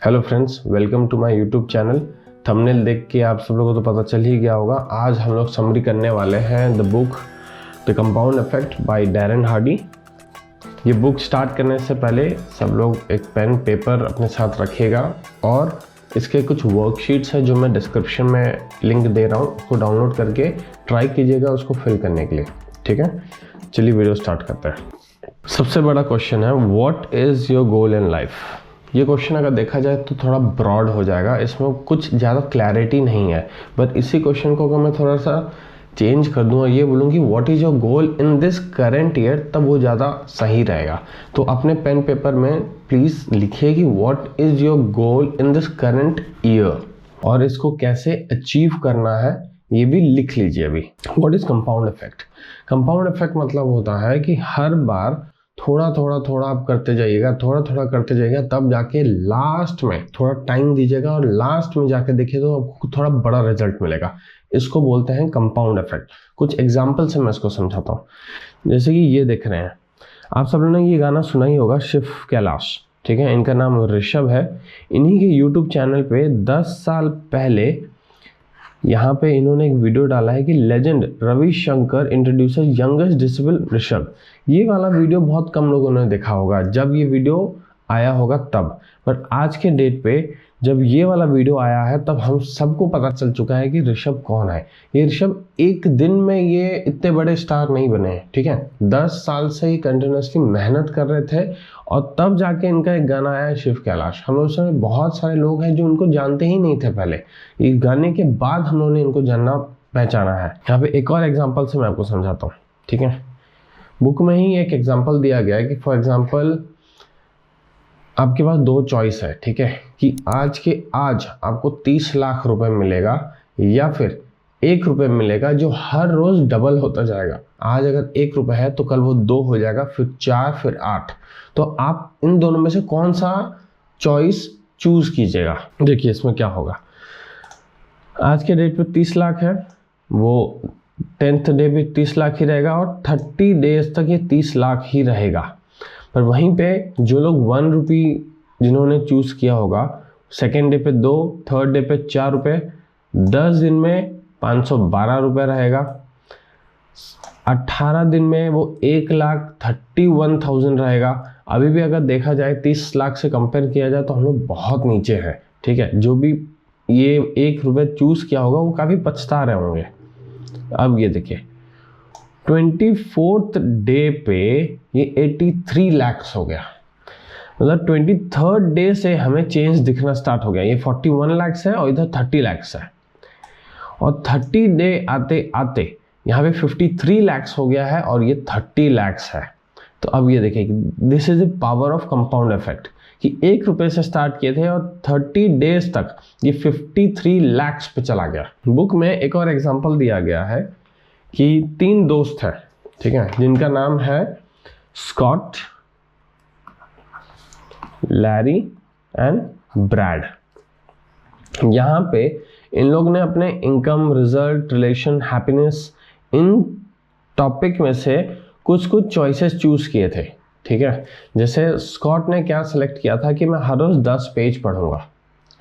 Hello friends, welcome to my YouTube channel. Thumbnail देख के आप सब लोगों को तो पता चल ही गया होगा। आज हम लोग समरी करने वाले हैं the book the compound effect by Darren Hardy. ये बुक स्टार्ट करने से पहले सब लोग एक पेन पेपर अपने साथ रखिएगा और इसके कुछ वर्कशीट्स है जो मैं डिस्क्रिप्शन में लिंक दे रहा हूँ, उसको डाउनलोड करके ट्राई कीजिएगा उसको फिल करने के लिए। ठीक है, चलिए वीडियो स्टार्ट करते हैं। सबसे बड़ा क्वेश्चन है, what is your goal in life. ये क्वेश्चन अगर देखा जाए तो थोड़ा ब्रॉड हो जाएगा, इसमें कुछ ज़्यादा क्लैरिटी नहीं है। बट इसी क्वेश्चन को अगर मैं थोड़ा सा चेंज कर दूँ और ये बोलूँ कि what is your goal in this current year, तब वो ज़्यादा सही रहेगा। तो अपने पेन पेपर में प्लीज़ लिखिए कि what is your goal in this current year और इसको कैसे अचीव करना है ये भी लिख लीजिए अभी। What is compound effect. Compound effect मतलब होता है कि हर बार थोड़ा थोड़ा आप करते जाइएगा, थोड़ा करते जाइएगा, तब जाके लास्ट में थोड़ा टाइम दीजिएगा और लास्ट में जाके देखिए तो आपको थोड़ा बड़ा रिजल्ट मिलेगा। इसको बोलते हैं कंपाउंड इफेक्ट। कुछ एग्जांपल से मैं इसको समझाता हूँ। जैसे कि ये देख रहे हैं आप सब लोगों ने ये गाना सुना ही होगा, शिव कैलाश। ठीक है, इनका नाम ऋषभ है। इन्हीं के यूट्यूब चैनल पे 10 साल पहले यहाँ पे इन्होंने एक वीडियो डाला है कि legend Ravishankar introduces youngest disable Rishabh. ये वाला वीडियो बहुत कम लोगों ने देखा होगा जब ये वीडियो आया होगा तब। बट आज के डेट पे जब ये वाला वीडियो आया है तब हम सबको पता चल चुका है कि ऋषभ कौन है। ये ऋषभ एक दिन में ये इतने बड़े स्टार नहीं बने हैं। ठीक है, 10 साल से ही कंटिन्यूसली मेहनत कर रहे थे और तब जाके इनका एक गाना आया है शिव कैलाश। हम लोग में बहुत सारे लोग हैं जो इनको जानते ही नहीं थे पहले। इस गाने के बाद हम लोगों ने इनको जानना पहचाना है। यहाँ पे एक और एग्जाम्पल से मैं आपको समझाता हूँ। ठीक है, बुक में ही एक एग्जाम्पल दिया गया है कि फॉर एग्जाम्पल आपके पास 2 चॉइस है। ठीक है, कि आज के आज आपको 30 लाख रुपए मिलेगा या फिर 1 रुपये मिलेगा जो हर रोज डबल होता जाएगा। आज अगर 1 रुपये है तो कल वो 2 हो जाएगा, फिर 4, फिर 8। तो आप इन दोनों में से कौन सा चॉइस चूज कीजिएगा। देखिए इसमें क्या होगा। आज के डेट पे 30 लाख है, वो 10th डे भी 30 लाख ही रहेगा और 30 डेज तक ये 30 लाख ही रहेगा। पर वहीं पे जो लोग 1 रुपी जिन्होंने चूज किया होगा, सेकेंड डे पे 2, थर्ड डे पे 4 रुपये, 10 दिन में 512 रुपये रहेगा, 18 दिन में वो 1,31,000 रहेगा। अभी भी अगर देखा जाए 30 लाख से कंपेयर किया जाए तो हम लोग बहुत नीचे हैं। ठीक है, जो भी ये 1 रुपये चूज किया होगा वो काफ़ी पछता रहे होंगे। अब ये देखिए 24th डे पे ये 83 लाख हो गया। मतलब 23rd डे से हमें चेंज दिखना स्टार्ट हो गया। ये 41 लाख है और इधर 30 लाख है और 30 डे आते आते यहाँ पे 53 लाख हो गया है और ये 30 लाख है। तो अब ये देखिए this is the power of compound effect कि 1 रुपये से स्टार्ट किए थे और 30 डेज तक ये 53 लाख पे चला गया। बुक में एक और एग्जांपल दिया गया है कि 3 दोस्त हैं। ठीक है, जिनका नाम है स्कॉट, लैरी एंड ब्रैड। यहाँ पे इन लोग ने अपने इनकम, रिजल्ट, रिलेशन, हैप्पीनेस, इन टॉपिक में से कुछ चॉइसेस चूज किए थे। ठीक है, जैसे स्कॉट ने क्या सिलेक्ट किया था कि मैं हर रोज 10 पेज पढ़ूंगा,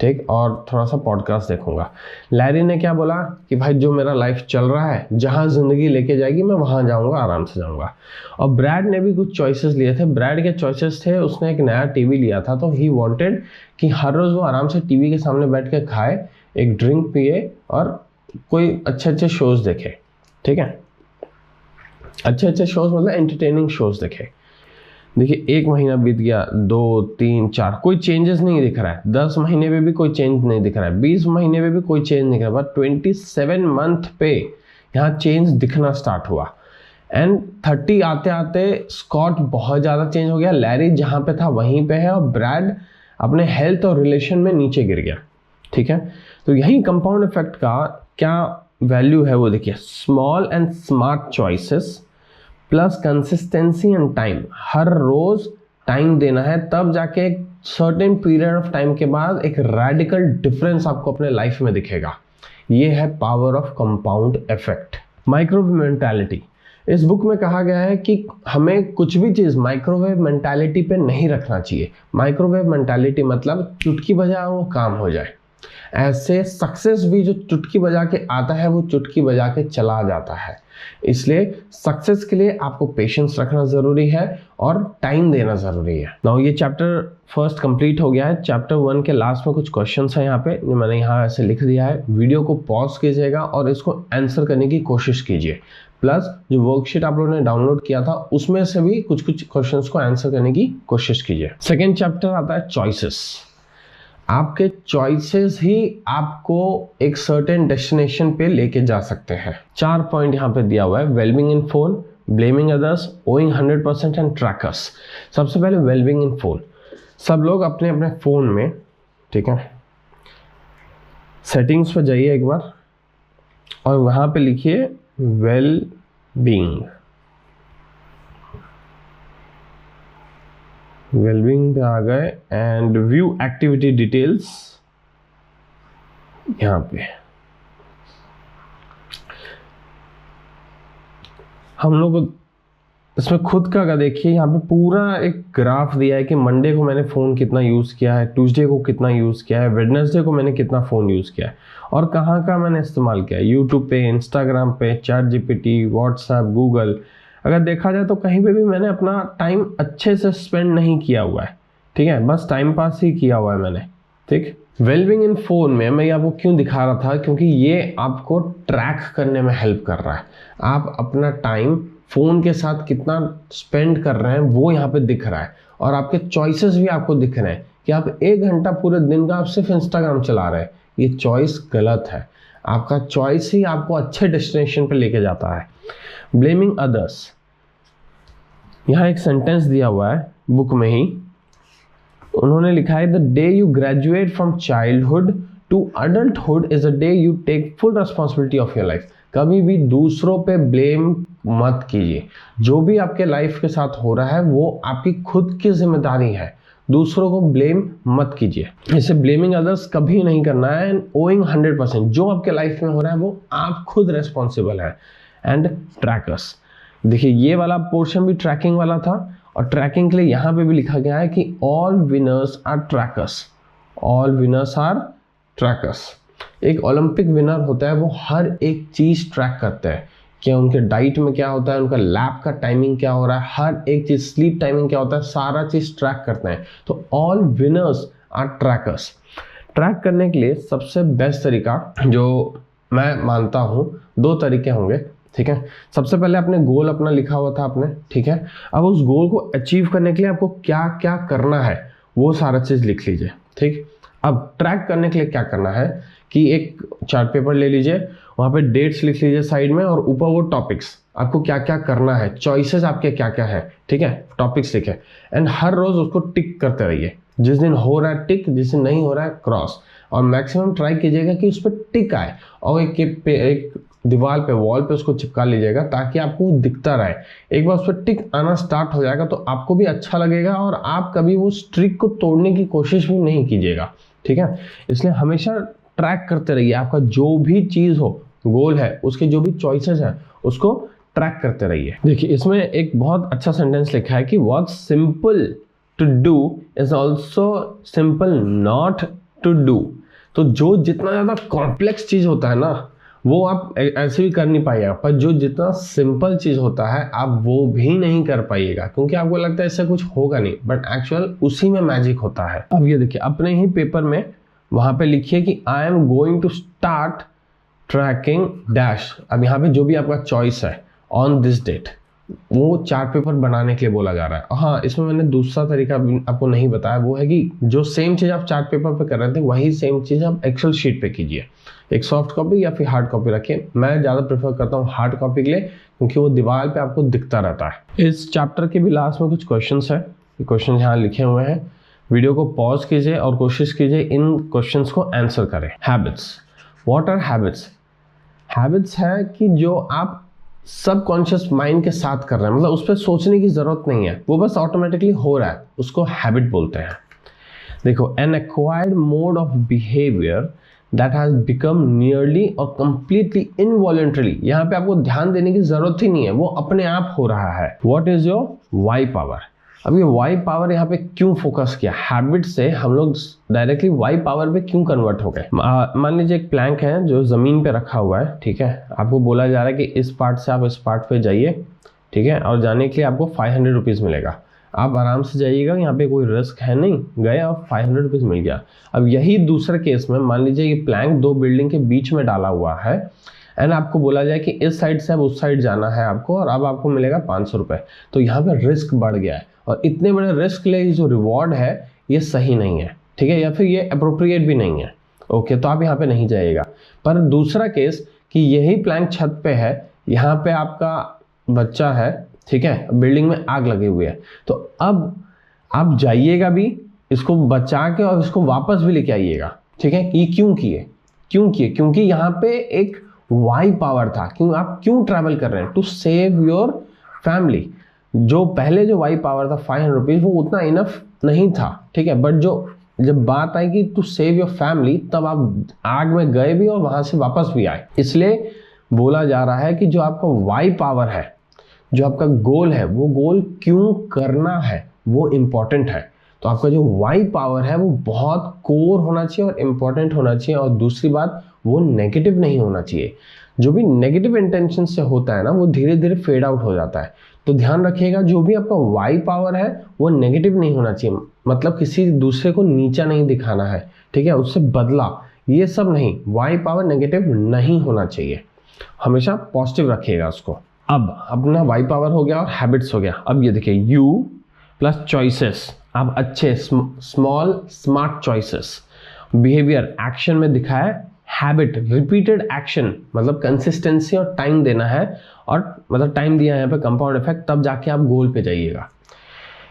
ठीक, और थोड़ा सा पॉडकास्ट देखूंगा। लैरी ने क्या बोला कि भाई जो मेरा लाइफ चल रहा है, जहां जिंदगी लेके जाएगी मैं वहां जाऊंगा, आराम से जाऊंगा। और ब्रैड ने भी कुछ चॉइसेस लिए थे। ब्रैड के चॉइसेस थे, उसने एक नया टीवी लिया था तो ही वांटेड कि हर रोज वो आराम से टीवी के सामने बैठ के खाए, एक ड्रिंक पिए और कोई अच्छे शोज देखे। ठीक है, अच्छे शोज मतलब एंटरटेनिंग शोज देखे। देखिए 1 महीना बीत गया, 2, 3, 4, कोई चेंजेस नहीं दिख रहा है। 10 महीने में भी कोई चेंज नहीं दिख रहा है। 20 महीने में भी कोई चेंज नहीं दिख रहा है। बट 27 मंथ पे यहाँ चेंज दिखना स्टार्ट हुआ एंड 30 आते आते स्कॉट बहुत ज़्यादा चेंज हो गया। लैरी जहाँ पे था वहीं पे है और ब्रैड अपने हेल्थ और रिलेशन में नीचे गिर गया। ठीक है, तो यही कंपाउंड इफेक्ट का क्या वैल्यू है वो देखिए। Small and smart choices plus consistency and time. हर रोज टाइम देना है, तब जाके एक सर्टेन पीरियड ऑफ टाइम के बाद एक रेडिकल डिफरेंस आपको अपने लाइफ में दिखेगा। ये है power of compound effect. Micro mentality. इस बुक में कहा गया है कि हमें कुछ भी चीज़ माइक्रोवेव मेंटालिटी पे नहीं रखना चाहिए। माइक्रोवेव मेंटालिटी मतलब चुटकी बजा वो काम हो जाए। ऐसे सक्सेस भी जो चुटकी बजा के आता है वो चुटकी बजा के चला जाता है। इसलिए सक्सेस के लिए आपको पेशेंस रखना ज़रूरी है और टाइम देना ज़रूरी है। नाउ ये चैप्टर फर्स्ट कंप्लीट हो गया है। चैप्टर 1 के लास्ट में कुछ क्वेश्चंस हैं यहाँ पे जो मैंने यहाँ ऐसे लिख दिया है। वीडियो को पॉज कीजिएगा और इसको आंसर करने की कोशिश कीजिए। प्लस जो वर्कशीट आप लोगों ने डाउनलोड किया था उसमें से भी कुछ कुछ क्वेश्चंस को आंसर करने की कोशिश कीजिए। सेकेंड चैप्टर आता है चॉइसेस। आपके चॉइसेस ही आपको एक सर्टेन डेस्टिनेशन पे लेके जा सकते हैं। 4 पॉइंट यहाँ पे दिया हुआ है, wellbeing in phone, blaming others, owing 100% and trackers. सबसे पहले वेलबिंग इन फोन। सब लोग अपने अपने फ़ोन में, ठीक है, सेटिंग्स पे जाइए एक बार और वहाँ पे लिखिए वेल बीइंग। वेलबींग पे आ गए एंड व्यू एक्टिविटी डिटेल्स। यहाँ पे हम लोग इसमें खुद का देखिए, यहाँ पे पूरा एक ग्राफ दिया है कि मंडे को मैंने फ़ोन कितना यूज़ किया है, ट्यूसडे को कितना यूज़ किया है, वेडनेसडे को मैंने कितना फ़ोन यूज़ किया है और कहाँ कहाँ मैंने इस्तेमाल किया है। यूट्यूब पे, इंस्टाग्राम पे, चैट जीपीटी, व्हाट्सएप, गूगल। अगर देखा जाए तो कहीं पे भी मैंने अपना टाइम अच्छे से स्पेंड नहीं किया हुआ है, ठीक है, बस टाइम पास ही किया हुआ है मैंने, ठीक। वेलबिंग इन फोन में मैं आपको क्यों दिखा रहा था, क्योंकि ये आपको ट्रैक करने में हेल्प कर रहा है। आप अपना टाइम फ़ोन के साथ कितना स्पेंड कर रहे हैं वो यहाँ पे दिख रहा है और आपके चॉइसेस भी आपको दिख रहे हैं कि आप 1 घंटा पूरे दिन का आप सिर्फ इंस्टाग्राम चला रहे हैं। ये चॉइस गलत है। आपका चॉइस ही आपको अच्छे डेस्टिनेशन पे लेके जाता है। ब्लेमिंग अदर्स, यहाँ एक सेंटेंस दिया हुआ है बुक में ही, उन्होंने लिखा है the day you graduate from childhood to adulthood is a day you take full responsibility of your life. कभी भी दूसरों पे ब्लेम मत कीजिए। जो भी आपके लाइफ के साथ हो रहा है वो आपकी खुद की जिम्मेदारी है, दूसरों को ब्लेम मत कीजिए। इसे ब्लेमिंग अदर्स कभी नहीं करना है। एंड ओइंग 100%, जो आपके लाइफ में हो रहा है वो आप खुद रिस्पॉन्सिबल है। एंड ट्रैकर्स, देखिए ये वाला पोर्शन भी ट्रैकिंग वाला था और ट्रैकिंग के लिए यहाँ पे भी लिखा गया है कि all winners are trackers. All winners are trackers. एक ओलंपिक विनर होता है, वो हर एक चीज़ ट्रैक करते हैं कि उनके डाइट में क्या होता है, उनका लैब का टाइमिंग क्या हो रहा है, हर एक चीज़, स्लीप टाइमिंग क्या होता है, सारा चीज़ ट्रैक करते हैं। तो all winners are trackers. Track करने के लिए सबसे बेस्ट तरीका जो मैं मानता हूँ, 2 तरीके होंगे, ठीक है। सबसे पहले आपने गोल अपना लिखा हुआ था आपने, ठीक है। अब उस गोल को अचीव करने के लिए आपको क्या क्या करना है वो सारा चीज़ लिख लीजिए, ठीक। अब ट्रैक करने के लिए क्या करना है कि एक चार्ट पेपर ले लीजिए, वहाँ पे डेट्स लिख लीजिए साइड में और ऊपर वो टॉपिक्स, आपको क्या क्या करना है, चॉइसेस आपके क्या क्या है, ठीक है, टॉपिक्स लिखे। एंड हर रोज़ उसको टिक करते रहिए। जिस दिन हो रहा है टिक, जिस दिन नहीं हो रहा है क्रॉस। और मैक्सिमम ट्राई कीजिएगा कि उस पर टिक आए और एक दीवार पे, वॉल पे उसको चिपका लीजिएगा ताकि आपको दिखता रहे। एक बार उस पर टिक आना स्टार्ट हो जाएगा तो आपको भी अच्छा लगेगा और आप कभी वो स्ट्रिक को तोड़ने की कोशिश भी नहीं कीजिएगा, ठीक है। इसलिए हमेशा ट्रैक करते रहिए। आपका जो भी चीज़ हो, गोल है, उसके जो भी चॉइसेस हैं उसको ट्रैक करते रहिए। देखिए इसमें एक बहुत अच्छा सेंटेंस लिखा है कि what simple to do is also simple not to do. तो जो जितना ज़्यादा कॉम्प्लेक्स चीज़ होता है ना वो आप ऐसे भी कर नहीं पाइएगा, पर जो जितना सिंपल चीज़ होता है आप वो भी नहीं कर पाइएगा क्योंकि आपको लगता है इससे कुछ होगा नहीं, बट एक्चुअल उसी में मैजिक होता है। अब ये देखिए अपने ही पेपर में वहाँ पे लिखिए कि I am going to start tracking dash. अब यहाँ पे जो भी आपका चॉइस है ऑन दिस डेट, वो चार्ट पेपर बनाने के लिए बोला जा रहा है। हाँ, इसमें मैंने दूसरा तरीका आपको नहीं बताया, वो है कि जो सेम चीज़ आप चार्ट पेपर पे कर रहे थे वही सेम चीज़ आप एक्सेल शीट पे कीजिए। एक सॉफ्ट कॉपी या फिर हार्ड कॉपी रखिए। मैं ज़्यादा प्रेफर करता हूँ हार्ड कॉपी के लिए क्योंकि वो दीवार पे आपको दिखता रहता है। इस चैप्टर के भी लास्ट में कुछ क्वेश्चंस है, क्वेश्चन यहाँ लिखे हुए हैं। वीडियो को पॉज कीजिए और कोशिश कीजिए इन क्वेश्चंस को आंसर करें। Habits, what are habits? Habits है कि जो आप सबकॉन्शियस माइंड के साथ कर रहे हैं, मतलब उस पर सोचने की जरूरत नहीं है, वो बस ऑटोमेटिकली हो रहा है, उसको हैबिट बोलते हैं। देखो, N acquired mode of behaviour that has become nearly और completely involuntarily, यहाँ पे आपको ध्यान देने की जरूरत ही नहीं है, वो अपने आप हो रहा है। What is your why power? अब ये वाई पावर यहाँ पे क्यों फोकस किया, हैबिट से हम लोग डायरेक्टली वाई पावर पे क्यों कन्वर्ट हो गए। मान लीजिए एक प्लैंक है जो जमीन पे रखा हुआ है, ठीक है, आपको बोला जा रहा है कि इस पार्ट से आप इस पार्ट पे जाइए, ठीक है, और जाने के लिए आपको 500 रुपीज़ मिलेगा। आप आराम से जाइएगा, यहाँ पे कोई रिस्क है नहीं, गए और 500 रुपीज़ मिल गया। अब यही दूसरे केस में मान लीजिए ये प्लैंक दो बिल्डिंग के बीच में डाला हुआ है एंड आपको बोला जाए कि इस साइड से अब उस साइड जाना है आपको और अब आपको मिलेगा 500 रुपये, तो यहाँ पे रिस्क बढ़ गया है और इतने बड़े रिस्क के लिए जो रिवॉर्ड है ये सही नहीं है, ठीक है, या फिर ये अप्रोप्रिएट भी नहीं है। ओके, तो आप यहाँ पे नहीं जाइएगा। पर दूसरा केस कि यही प्लैंक छत पे है, यहाँ पे आपका बच्चा है, ठीक है, बिल्डिंग में आग लगी हुई है, तो अब आप जाइएगा भी, इसको बचा के और इसको वापस भी लेके आइएगा, ठीक है। ये क्यों किए, क्योंकि यहाँ पे एक वाई पावर था। आप क्यों ट्रैवल कर रहे हैं, टू सेव योर फैमिली। जो पहले जो वाई पावर था 500 रुपीज़, वो उतना इनफ नहीं था, ठीक है, बट जब बात आई कि टू सेव योर फैमिली, तब आप आग में गए भी और वहां से वापस भी आए। इसलिए बोला जा रहा है कि जो आपका वाई पावर है, जो आपका गोल है, वो गोल क्यों करना है वो इम्पॉर्टेंट है। तो आपका जो वाई पावर है वो बहुत कोर होना चाहिए और इम्पॉर्टेंट होना चाहिए, और दूसरी बात वो नेगेटिव नहीं होना चाहिए। जो भी नेगेटिव इंटेंशन से होता है ना, वो धीरे धीरे फेड आउट हो जाता है। तो ध्यान रखिएगा, जो भी आपका वाई पावर है वो नेगेटिव नहीं होना चाहिए, मतलब किसी दूसरे को नीचा नहीं दिखाना है, ठीक है, उससे बदला, ये सब नहीं। वाई पावर नेगेटिव नहीं होना चाहिए, हमेशा पॉजिटिव रखिएगा उसको। अब अपना वाई पावर हो गया और हैबिट्स हो गया। अब ये देखिए, यू प्लस चॉइसेस, आप अच्छे small smart choices, behaviour action में दिखा है, हैबिट रिपीटेड एक्शन, मतलब कंसिस्टेंसी और टाइम देना है, और मतलब टाइम दिया है यहाँ पे कंपाउंड इफेक्ट, तब जाके आप गोल पे जाइएगा।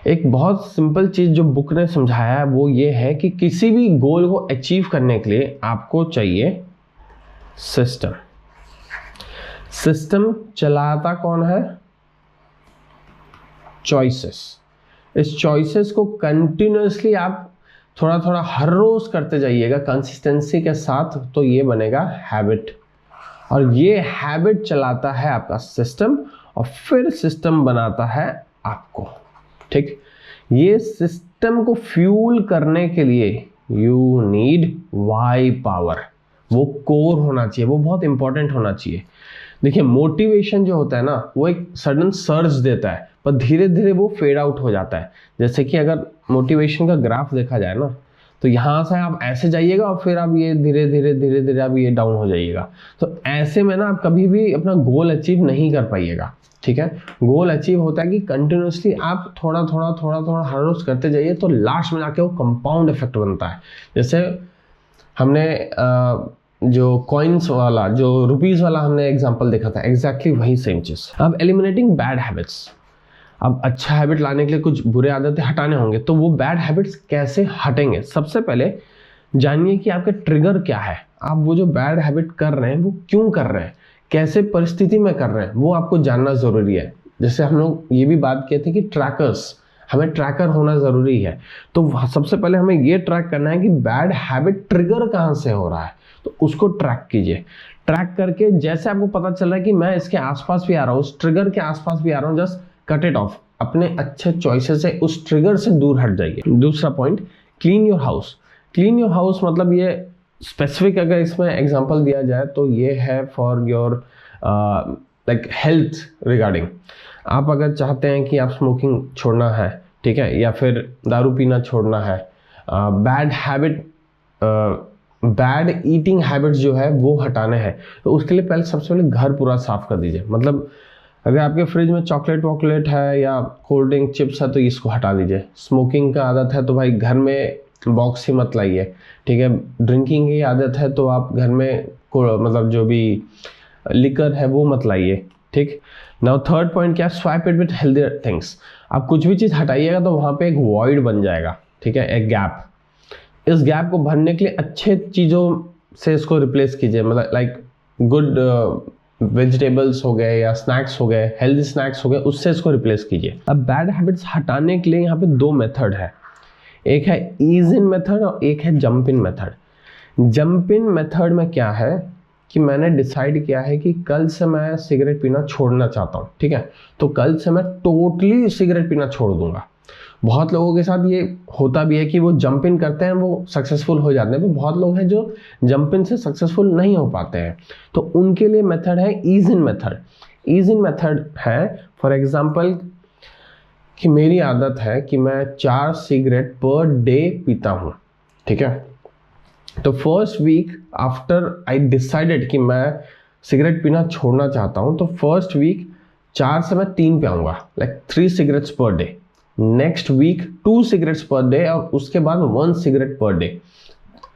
एक बहुत सिंपल चीज़ जो बुक ने समझाया है वो ये है कि किसी भी गोल को अचीव करने के लिए आपको चाहिए सिस्टम। सिस्टम चलाता कौन है, चॉइसेस। इस चॉइसेस को कंटिन्यूअसली आप थोड़ा थोड़ा हर रोज करते जाइएगा कंसिस्टेंसी के साथ, तो ये बनेगा हैबिट, और ये हैबिट चलाता है आपका सिस्टम, और फिर सिस्टम बनाता है आपको, ठीक। ये सिस्टम को फ्यूल करने के लिए यू नीड वाई पावर, वो कोर होना चाहिए, वो बहुत इंपॉर्टेंट होना चाहिए। देखिए, मोटिवेशन जो होता है ना, वो एक सडन सर्ज देता है, पर धीरे धीरे वो फेड आउट हो जाता है। जैसे कि अगर मोटिवेशन का ग्राफ देखा जाए ना, तो यहाँ से आप ऐसे जाइएगा और फिर आप ये धीरे धीरे आप ये डाउन हो जाइएगा। तो ऐसे में ना आप कभी भी अपना गोल अचीव नहीं कर पाइएगा, ठीक है। गोल अचीव होता है कि कंटिन्यूसली आप थोड़ा थोड़ा हर रोज करते जाइए, तो लास्ट में जाके वो कंपाउंड इफेक्ट बनता है। जैसे हमने जो कॉइन्स वाला, जो रुपीज़ वाला हमने एग्जाम्पल देखा था, एग्जैक्टली वही सेम चीज़। अब एलिमिनेटिंग बैड हैबिट्स, अब अच्छा हैबिट लाने के लिए कुछ बुरे आदतें हटाने होंगे, तो वो बैड हैबिट्स कैसे हटेंगे। सबसे पहले जानिए कि आपके ट्रिगर क्या है, आप वो जो बैड हैबिट कर रहे हैं वो क्यों कर रहे हैं, कैसे परिस्थिति में कर रहे हैं, वो आपको जानना ज़रूरी है। जैसे हम लोग ये भी बात किए थे कि ट्रैकर्स, हमें ट्रैकर होना ज़रूरी है। तो सबसे पहले हमें ये ट्रैक करना है कि बैड हैबिट ट्रिगर कहाँ से हो रहा है, तो उसको ट्रैक कीजिए। ट्रैक करके जैसे आपको पता चल रहा है कि मैं इसके आसपास भी आ रहा हूँ, उस ट्रिगर के आसपास भी आ रहा हूँ, जस्ट कट इट ऑफ, अपने अच्छे चॉइसेस से उस ट्रिगर से दूर हट जाइए। दूसरा point, clean your house. Clean your house मतलब ये स्पेसिफिक अगर इसमें एग्जांपल दिया जाए तो ये है for your like health regarding. आप अगर चाहते हैं कि आप स्मोकिंग छोड़ना है, ठीक है, या फिर दारू पीना छोड़ना है, bad habit, bad eating habits जो है वो हटाने हैं, तो उसके लिए पहले सबसे पहले घर पूरा साफ कर दीजिए। मतलब अगर आपके फ्रिज में चॉकलेट वॉकलेट है या कोल्ड ड्रिंक चिप्स है तो इसको हटा दीजिए। स्मोकिंग का आदत है तो भाई घर में बॉक्स ही मत लाइए, ठीक है। ड्रिंकिंग की आदत है तो आप घर में मतलब जो भी लिकर है वो मत लाइए, ठीक। नाउ थर्ड पॉइंट क्या, swap it with healthier things. आप कुछ भी चीज़ हटाइएगा तो वहाँ पे एक वॉइड बन जाएगा, ठीक है, एक गैप। इस गैप को भरने के लिए अच्छे चीज़ों से इसको रिप्लेस कीजिए, मतलब लाइक गुड वेजिटेबल्स हो गए या स्नैक्स हो गए, हेल्दी स्नैक्स हो गए, उससे इसको रिप्लेस कीजिए। अब बैड हैबिट्स हटाने के लिए यहाँ पे दो मेथड है, एक है ईज इन मेथड और एक है jump in method. Jump in method में क्या है कि मैंने डिसाइड किया है कि कल से मैं सिगरेट पीना छोड़ना चाहता हूँ, ठीक है, तो कल से मैं टोटली सिगरेट पीना छोड़ दूंगा। बहुत लोगों के साथ ये होता भी है कि वो जंप इन करते हैं, वो सक्सेसफुल हो जाते हैं, पर बहुत लोग हैं जो जंप इन से सक्सेसफुल नहीं हो पाते हैं। तो उनके लिए मेथड है ईज इन मेथड। ईज इन मेथड है फॉर एग्जाम्पल कि मेरी आदत है कि मैं 4 सिगरेट पर डे पीता हूँ, ठीक है। तो first week after I decided कि मैं सिगरेट पीना छोड़ना चाहता हूँ, तो फर्स्ट वीक 4 से मैं 3 पे आऊँगा, like 3 cigarettes per day. Next week 2 cigarettes per day और उसके बाद 1 सिगरेट पर डे।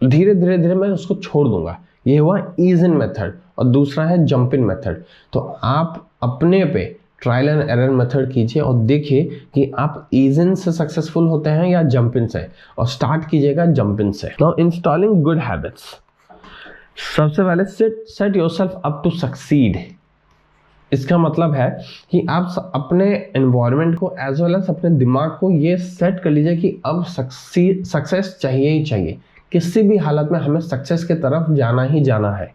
धीरे धीरे मैं उसको छोड़ दूंगा। ये हुआ ईज इन मेथड। और दूसरा है जंप इन मेथड। तो आप अपने पे ट्रायल एंड एरर मेथड कीजिए और देखिए कि आप ईज इन से सक्सेसफुल होते हैं या जंप इन से, और स्टार्ट कीजिएगा जंप इन से। Now installing good habits. सबसे पहले set yourself up to succeed. इसका मतलब है कि आप अपने एनवायरनमेंट को एज वेल एज अपने दिमाग को ये सेट कर लीजिए कि अब सक्सेस चाहिए ही चाहिए। किसी भी हालत में हमें सक्सेस की तरफ जाना ही जाना है।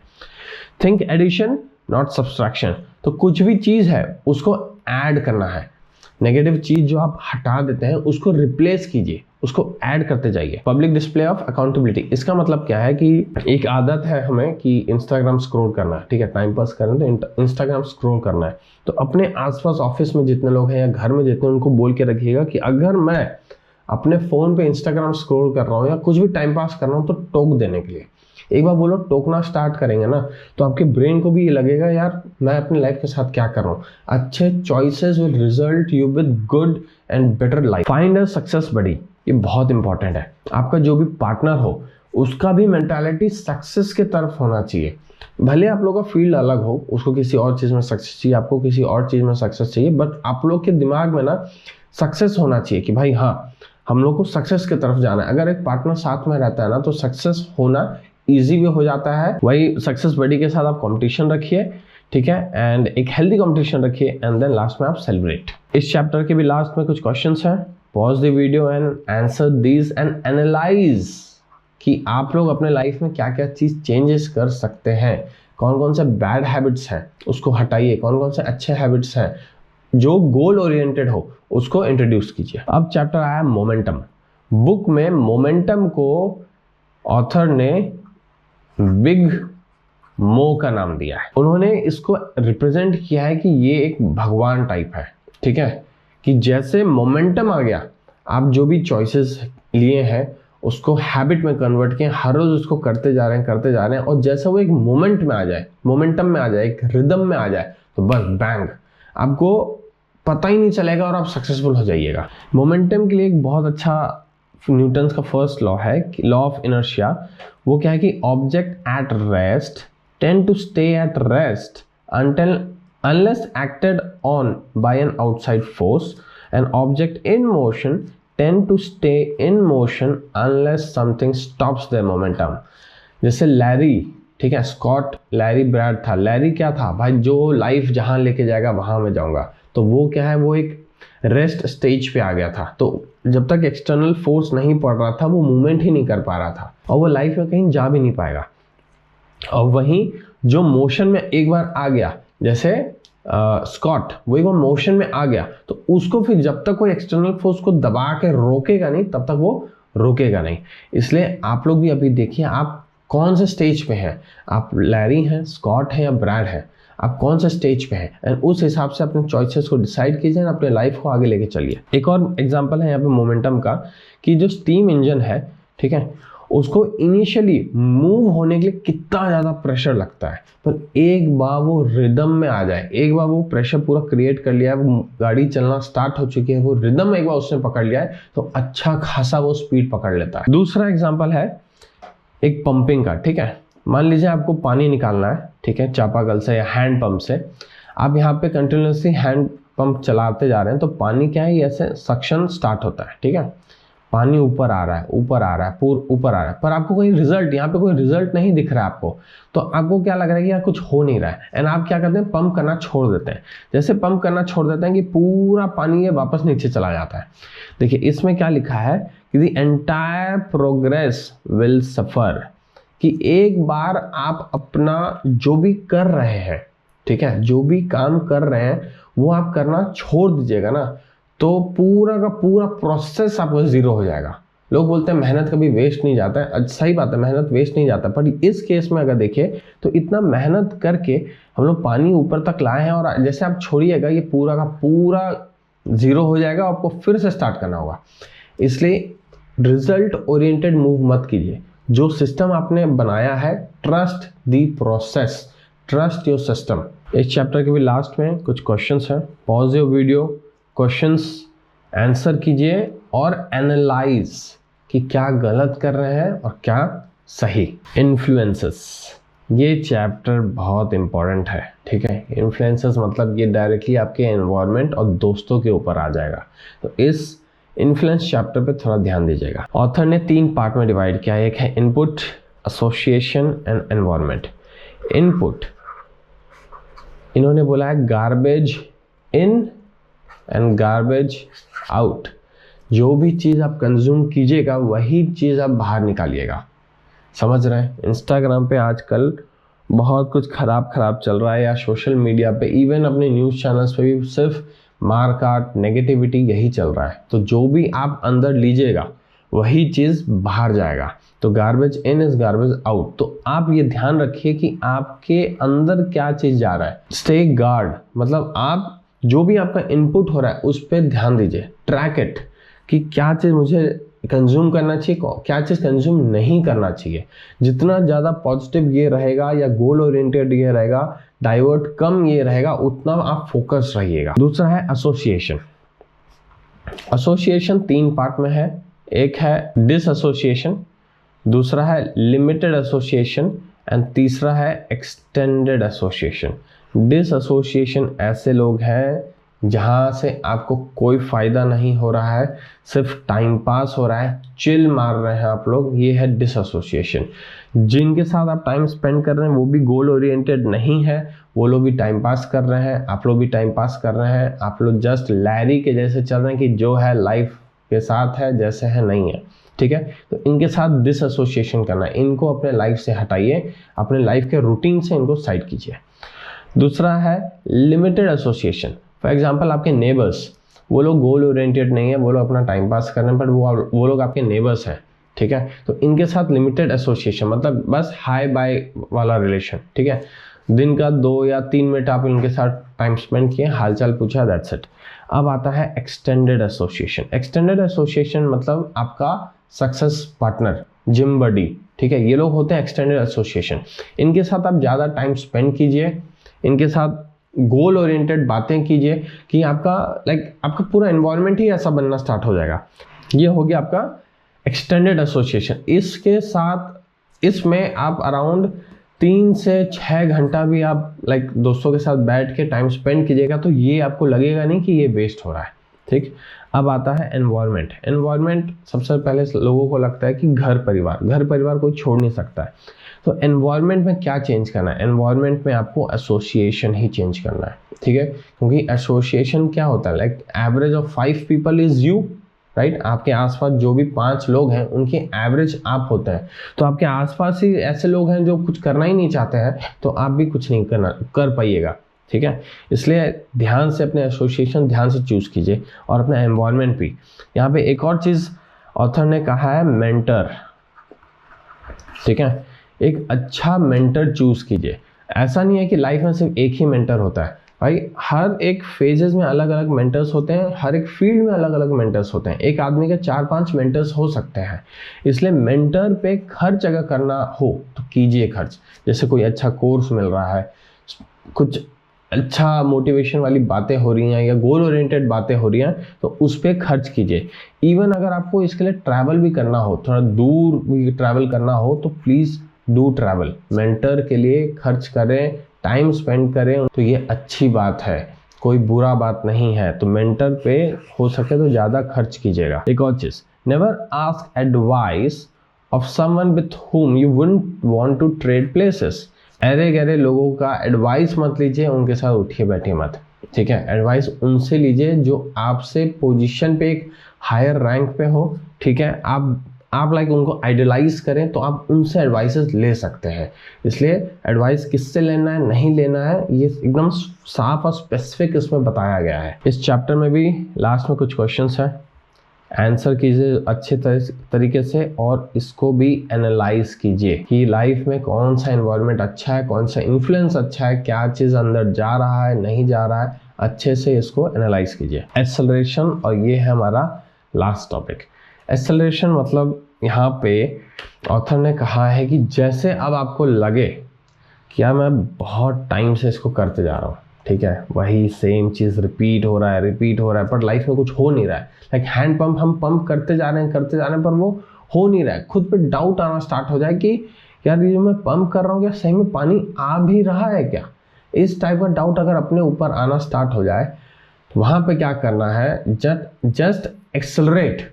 Think addition not subtraction. तो कुछ भी चीज़ है उसको ऐड करना है। नेगेटिव चीज़ जो आप हटा देते हैं उसको रिप्लेस कीजिए, उसको ऐड करते जाइए। Public display of accountability. इसका मतलब क्या है कि एक आदत है हमें कि इंस्टाग्राम स्क्रॉल करना है, ठीक है, टाइम पास करना तो इंस्टाग्राम स्क्रॉल करना है। तो अपने आसपास ऑफिस में जितने लोग हैं या घर में जितने, उनको बोल के रखिएगा कि अगर मैं अपने फ़ोन पे इंस्टाग्राम स्क्रॉल कर रहा हूँ या कुछ भी टाइम पास कर रहा हूँ तो टोक देने के लिए। एक बार बोलो टोकना स्टार्ट करेंगे ना, तो आपके ब्रेन को भी ये लगेगा यार मैं अपनी लाइफ के साथ क्या कर रहा हूँ। अच्छे choices will result you with good and better life. Find a success buddy. ये बहुत इंपॉर्टेंट है। आपका जो भी पार्टनर हो उसका भी मेंटालिटी सक्सेस के तरफ होना चाहिए। भले आप लोगों का फील्ड अलग हो, उसको किसी और चीज़ में सक्सेस चाहिए, आपको किसी और चीज़ में सक्सेस चाहिए, बट आप लोग के दिमाग में ना सक्सेस होना चाहिए कि भाई हाँ हम लोग को सक्सेस की तरफ जाना है। अगर एक पार्टनर साथ में रहता है ना तो सक्सेस होना ईजी भी हो जाता है। वही सक्सेस बडी के साथ आप कंपटीशन रखिए, ठीक है, एंड एक हेल्दी कंपटीशन रखिए, एंड देन लास्ट में आप सेलिब्रेट। इस चैप्टर के भी लास्ट में कुछ क्वेश्चंस हैं। Pause the video and answer these and analyse कि आप लोग अपने लाइफ में क्या क्या चीज़ चेंजेस कर सकते हैं। कौन कौन से बैड हैबिट्स हैं उसको हटाइए, कौन कौन से अच्छे हैबिट्स हैं जो गोल ओरिएंटेड हो उसको इंट्रोड्यूस कीजिए। अब चैप्टर आया मोमेंटम। बुक में मोमेंटम को ऑथर ने बिग मो का नाम दिया है। उन्होंने इसको रिप्रेजेंट किया है कि ये एक भगवान टाइप है, ठीक है, कि जैसे मोमेंटम आ गया, आप जो भी चॉइसेस लिए हैं उसको हैबिट में कन्वर्ट किए, हर रोज उसको करते जा रहे हैं, और जैसे वो एक मोमेंट में आ जाए, मोमेंटम में आ जाए, एक रिदम में आ जाए, तो बस बैंग, आपको पता ही नहीं चलेगा और आप सक्सेसफुल हो जाइएगा। मोमेंटम के लिए एक बहुत अच्छा न्यूटन का फर्स्ट लॉ है, लॉ ऑफ इनर्शिया। वो क्या है कि object at rest tend to stay at rest unless acted on by an outside force, and object in motion tend to stay in motion unless something stops their momentum। जैसे Larry, ठीक है, Scott Larry bread था। Larry क्या था भाई, जो life जहां लेके जाएगा वहां मैं जाऊंगा। तो वो क्या है, वो एक रेस्ट स्टेज पे आ गया था। तो जब तक एक्सटर्नल फोर्स नहीं पड़ रहा था वो मूवमेंट ही नहीं कर पा रहा था और वो लाइफ में कहीं जा भी नहीं पाएगा। और वहीं जो मोशन में एक बार आ गया, जैसे स्कॉट, वो एक बार मोशन में आ गया तो उसको फिर जब तक कोई एक्सटर्नल फोर्स को दबा के रोकेगा नहीं तब तक वो रुकेगा नहीं। इसलिए आप लोग भी अभी देखिए आप कौन से स्टेज पे हैं। आप लैरी हैं, स्कॉट हैं या ब्रैड हैं, आप कौन से स्टेज पे हैं, एंड उस हिसाब से अपने चॉइसेस को डिसाइड कीजिए, अपने लाइफ को आगे लेके चलिए। एक और एग्जांपल है यहाँ पे मोमेंटम का कि जो स्टीम इंजन है, ठीक है, उसको इनिशियली मूव होने के लिए कितना ज़्यादा प्रेशर लगता है, पर एक बार वो रिदम में आ जाए, एक बार वो प्रेशर पूरा क्रिएट कर लिया है, वो गाड़ी चलना स्टार्ट हो चुकी है, वो रिदम एक बार उसने पकड़ लिया है तो अच्छा खासा वो स्पीड पकड़ लेता है। दूसरा एग्जाम्पल है एक पंपिंग का, ठीक है। मान लीजिए आपको पानी निकालना है, ठीक है, चापाकल से या हैंड पंप से। आप यहाँ पे कंटिन्यूसली हैंड पंप चलाते जा रहे हैं तो पानी क्या है, ऐसे सक्शन स्टार्ट होता है, ठीक है, पानी ऊपर आ रहा है, ऊपर आ रहा है, ऊपर आ रहा है, पर आपको कोई रिजल्ट, यहाँ पे कोई रिजल्ट नहीं दिख रहा है आपको, तो आपको क्या लग रहा है कि यार कुछ हो नहीं रहा है, एंड आप क्या करते हैं, पंप करना छोड़ देते हैं। जैसे पंप करना छोड़ देते हैं कि पूरा पानी ये वापस नीचे चला जाता है। देखिए इसमें क्या लिखा है कि the entire progress will suffer कि एक बार आप अपना जो भी कर रहे हैं, ठीक है, जो भी काम कर रहे हैं वो आप करना छोड़ दीजिएगा ना, तो पूरा का पूरा प्रोसेस आपका जीरो हो जाएगा। लोग बोलते हैं मेहनत कभी वेस्ट नहीं जाता है, सही बात है, मेहनत वेस्ट नहीं जाता, पर इस केस में अगर देखें तो इतना मेहनत करके हम लोग पानी ऊपर तक लाए हैं, और जैसे आप छोड़िएगा ये पूरा का पूरा जीरो हो जाएगा, आपको फिर से स्टार्ट करना होगा। इसलिए रिजल्ट ओरिएंटेड मूव मत कीजिए। जो सिस्टम आपने बनाया है, trust the process, trust your system. इस चैप्टर के भी लास्ट में कुछ क्वेश्चंस हैं, pause your video, questions answer कीजिए और एनालाइज कि क्या गलत कर रहे हैं और क्या सही। इन्फ्लुएंसेस, ये चैप्टर बहुत इंपॉर्टेंट है, ठीक है। इन्फ्लुएंसेस मतलब ये डायरेक्टली आपके एनवायरनमेंट और दोस्तों के ऊपर आ जाएगा, तो इस इन्फ्लुएंस चैप्टर पे थोड़ा ध्यान दीजिएगा। ऑथर ने 3 पार्ट में डिवाइड किया है, एक है input, association and environment. Input इन्होंने बोला है garbage in and garbage out. जो भी चीज़ आप कंज्यूम कीजिएगा वही चीज़ आप बाहर निकालिएगा, समझ रहे हैं। इंस्टाग्राम पे आजकल बहुत कुछ खराब चल रहा है, या सोशल मीडिया पे, इवन अपने न्यूज़ चैनल्स पे भी सिर्फ मार काट नेगेटिविटी यही चल रहा है। तो जो भी आप अंदर लीजिएगा वही चीज़ बाहर जाएगा। तो garbage in is garbage out. तो आप ये ध्यान रखिए कि आपके अंदर क्या चीज़ जा रहा है। स्टे गार्ड, मतलब आप जो भी आपका इनपुट हो रहा है उस पर ध्यान दीजिए, ट्रैक इट कि क्या चीज़ मुझे कंज्यूम करना चाहिए, क्या चीज़ कंज्यूम नहीं करना चाहिए। जितना ज़्यादा पॉजिटिव ये रहेगा या गोल ओरिएंटेड ये रहेगा, डाइवर्ट कम ये रहेगा, उतना आप फोकस रहिएगा। दूसरा है एसोसिएशन। एसोसिएशन 3 पार्ट में है, एक है डिसएसोसिएशन, दूसरा है लिमिटेड एसोसिएशन एंड तीसरा है एक्सटेंडेड एसोसिएशन। डिसएसोसिएशन ऐसे लोग हैं जहाँ से आपको कोई फ़ायदा नहीं हो रहा है, सिर्फ टाइम पास हो रहा है, चिल मार रहे हैं आप लोग, ये है डिसएसोसिएशन। जिनके साथ आप टाइम स्पेंड कर रहे हैं वो भी गोल ओरिएंटेड नहीं है, वो लोग भी टाइम पास कर रहे हैं, आप लोग भी टाइम पास कर रहे हैं, आप लोग जस्ट लैरी के जैसे चल रहे हैं कि जो है लाइफ के साथ है, जैसे है नहीं है, ठीक है। तो इनके साथ डिसएसोसिएशन करना है, इनको अपने लाइफ से हटाइए, अपने लाइफ के रूटीन से इनको साइड कीजिए। दूसरा है लिमिटेड एसोसिएशन। फॉर एग्जाम्पल आपके नेबर्स, वो लोग गोल ओरिएंटेड नहीं है, वो लोग अपना टाइम पास कर रहे हैं, बट वो लोग आपके नेबर्स हैं, ठीक है। तो इनके साथ लिमिटेड एसोसिएशन, मतलब बस हाई बाय वाला रिलेशन, ठीक है। दिन का 2 या 3 मिनट आप इनके साथ टाइम स्पेंड किए, हालचाल पूछा, दैट्स इट। अब आता है एक्सटेंडेड एसोसिएशन। एक्सटेंडेड एसोसिएशन मतलब आपका सक्सेस पार्टनर, जिम बडी, ठीक है, ये लोग होते हैं एक्सटेंडेड एसोसिएशन। इनके साथ आप ज़्यादा टाइम स्पेंड कीजिए, इनके साथ गोल ओरिएंटेड बातें कीजिए कि आपका आपका पूरा एनवायरनमेंट ही ऐसा बनना स्टार्ट हो जाएगा। ये हो गया आपका एक्सटेंडेड एसोसिएशन। इसके साथ इसमें आप अराउंड 3 से 6 घंटा भी आप दोस्तों के साथ बैठ के टाइम स्पेंड कीजिएगा, तो ये आपको लगेगा नहीं कि ये वेस्ट हो रहा है, ठीक। अब आता है एनवायरनमेंट। एनवायरनमेंट सबसे पहले लोगों को लगता है कि घर परिवार कोई छोड़ नहीं सकता है। तो एनवायरनमेंट में क्या चेंज करना है? एनवायरनमेंट में आपको एसोसिएशन ही चेंज करना है, ठीक है। क्योंकि एसोसिएशन क्या होता है, average of 5 people is you, right. आपके आसपास जो भी 5 लोग हैं उनके एवरेज आप होते हैं। तो आपके आसपास ही ऐसे लोग हैं जो कुछ करना ही नहीं चाहते हैं, तो आप भी कुछ नहीं कर पाइएगा, ठीक है। इसलिए ध्यान से अपने एसोसिएशन ध्यान से चूज कीजिए और अपना एनवायरनमेंट भी। यहाँ पे एक और चीज ऑथर ने कहा है, मेंटर, ठीक है। एक अच्छा मेंटर चूज कीजिए। ऐसा नहीं है कि लाइफ में सिर्फ एक ही मेंटर होता है भाई, हर एक फेजेस में अलग अलग मेंटर्स होते हैं, हर एक फील्ड में अलग अलग मेंटर्स होते हैं। एक आदमी के 4-5 मेंटर्स हो सकते हैं, इसलिए मेंटर पे खर्च अगर करना हो तो कीजिए खर्च। जैसे कोई अच्छा कोर्स मिल रहा है, कुछ अच्छा मोटिवेशन वाली बातें हो रही हैं या गोल ओरिएंटेड बातें हो रही हैं, तो उस पर खर्च कीजिए। इवन अगर आपको इसके लिए ट्रैवल भी करना हो, थोड़ा दूर भी ट्रैवल करना हो, तो प्लीज़ डू ट्रैवल। मेंटर के लिए खर्च करें, टाइम स्पेंड करें, तो ये अच्छी बात है, कोई बुरा बात नहीं है। तो मेंटर पे हो सके तो ज़्यादा खर्च कीजिएगा। एक और चीज़, never ask advice of someone with whom you wouldn't want to trade places। अरे गहरे लोगों का एडवाइस मत लीजिए, उनके साथ उठिए बैठिए मत, ठीक है। एडवाइस उनसे लीजिए जो आपसे पोजीशन पे एक हायर रैंक पे हो, ठीक है। आप आप लाइक उनको आइडियलाइज करें तो आप उनसे एडवाइसेस ले सकते हैं। इसलिए एडवाइस किससे लेना है, नहीं लेना है, ये एकदम साफ और स्पेसिफिक इसमें बताया गया है। इस चैप्टर में भी लास्ट में कुछ क्वेश्चंस हैं, आंसर कीजिए अच्छे तरीके से और इसको भी एनालाइज कीजिए कि लाइफ में कौन सा एनवायरनमेंट अच्छा है, कौन सा इन्फ्लुएंस अच्छा है, क्या चीज़ अंदर जा रहा है, नहीं जा रहा है, अच्छे से इसको एनालाइज कीजिए। एक्सेलरेशन, और ये है हमारा लास्ट टॉपिक। एक्सेलरेशन मतलब यहाँ पे ऑथर ने कहा है कि जैसे अब आपको लगे कि यार मैं बहुत टाइम से इसको करते जा रहा हूँ, ठीक है, वही सेम चीज़ रिपीट हो रहा है पर लाइफ में कुछ हो नहीं रहा है। लाइक हैंड पंप हम पंप करते जा रहे हैं पर वो हो नहीं रहा है। खुद पे डाउट आना स्टार्ट हो जाए कि यार ये जो मैं पंप कर रहा हूँ क्या सही में पानी आ भी रहा है क्या। इस टाइप का डाउट अगर अपने ऊपर आना स्टार्ट हो जाए तो वहाँ पे क्या करना है, जस्ट एक्सेलरेट,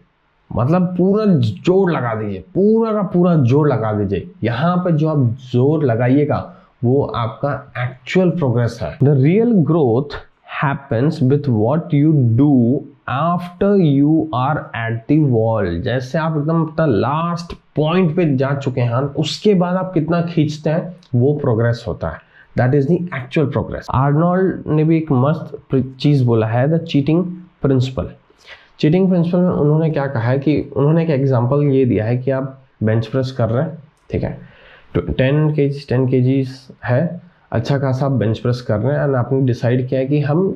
मतलब पूरा जोर लगा दीजिए, पूरा का पूरा जोर लगा दीजिए। यहाँ पे जो आप जोर लगाइएगा वो आपका एक्चुअल प्रोग्रेस है। The real growth happens with what you do after you are at the wall. जैसे आप एकदम अपना लास्ट पॉइंट पे जा चुके हैं, उसके बाद आप कितना खींचते हैं वो प्रोग्रेस होता है। That is the actual progress. Arnold ने भी एक मस्त चीज बोला है, the cheating principle. Cheating principle में उन्होंने क्या कहा है कि उन्होंने एक एग्जांपल ये दिया है कि आप बेंच प्रेस कर रहे हैं, ठीक है, तो 10 kg है, अच्छा खासा आप बेंच प्रेस कर रहे हैं एंड आपने डिसाइड किया है कि हम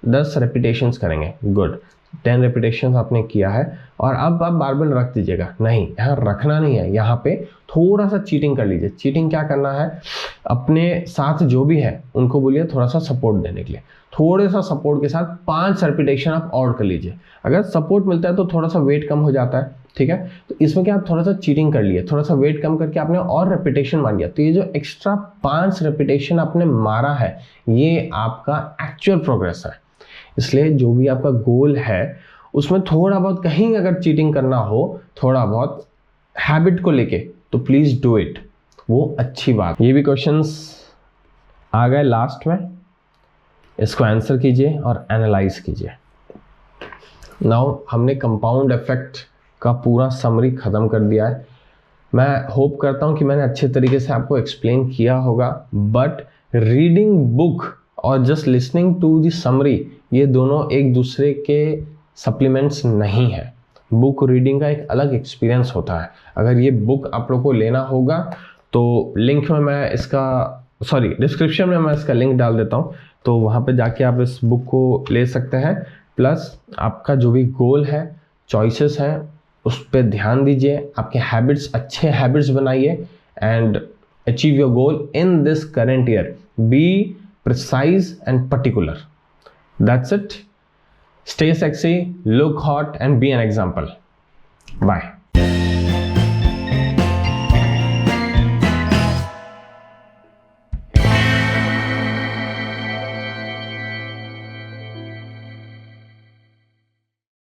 10 रेपिटेशंस करेंगे। गुड, 10 रेपिटेशंस आपने किया है और अब आप बारबेल रख दीजिएगा। नहीं, यहाँ रखना नहीं है, यहाँ पे थोड़ा सा चीटिंग कर लीजिए। चीटिंग क्या करना है, अपने साथ जो भी है उनको बोलिए थोड़ा सा सपोर्ट देने के लिए, थोड़े सा सपोर्ट के साथ 5 रेपिटेशन आप और कर लीजिए। अगर सपोर्ट मिलता है तो थोड़ा सा वेट कम हो जाता है, ठीक है, तो इसमें क्या आप थोड़ा सा चीटिंग कर लिए, थोड़ा सा वेट कम करके आपने और रेपिटेशन मार दिया, तो ये जो एक्स्ट्रा 5 रेपिटेशन आपने मारा है ये आपका एक्चुअल प्रोग्रेस है। इसलिए जो भी आपका गोल है उसमें थोड़ा बहुत कहीं अगर चीटिंग करना हो, थोड़ा बहुत हैबिट को लेके, तो प्लीज डू इट, वो अच्छी बात। ये भी क्वेश्चंस आ गए लास्ट में, इसको आंसर कीजिए और एनालाइज कीजिए। नाउ हमने कंपाउंड इफेक्ट का पूरा समरी खत्म कर दिया है। मैं होप करता हूं कि मैंने अच्छे तरीके से आपको एक्सप्लेन किया होगा, बट रीडिंग बुक और just listening to the summary ये दोनों एक दूसरे के सप्लीमेंट्स नहीं है। बुक रीडिंग का एक अलग एक्सपीरियंस होता है। अगर ये बुक आप लोग को लेना होगा तो लिंक में मैं इसका डिस्क्रिप्शन में मैं इसका लिंक डाल देता हूँ, तो वहाँ पे जाके आप इस बुक को ले सकते हैं। प्लस आपका जो भी गोल है, चॉइसेस हैं, उस पर ध्यान दीजिए, आपके हैबिट्स अच्छे हैबिट्स बनाइए and achieve your goal in this current year. Be precise and particular. That's it. Stay sexy, look hot and be an example. Bye.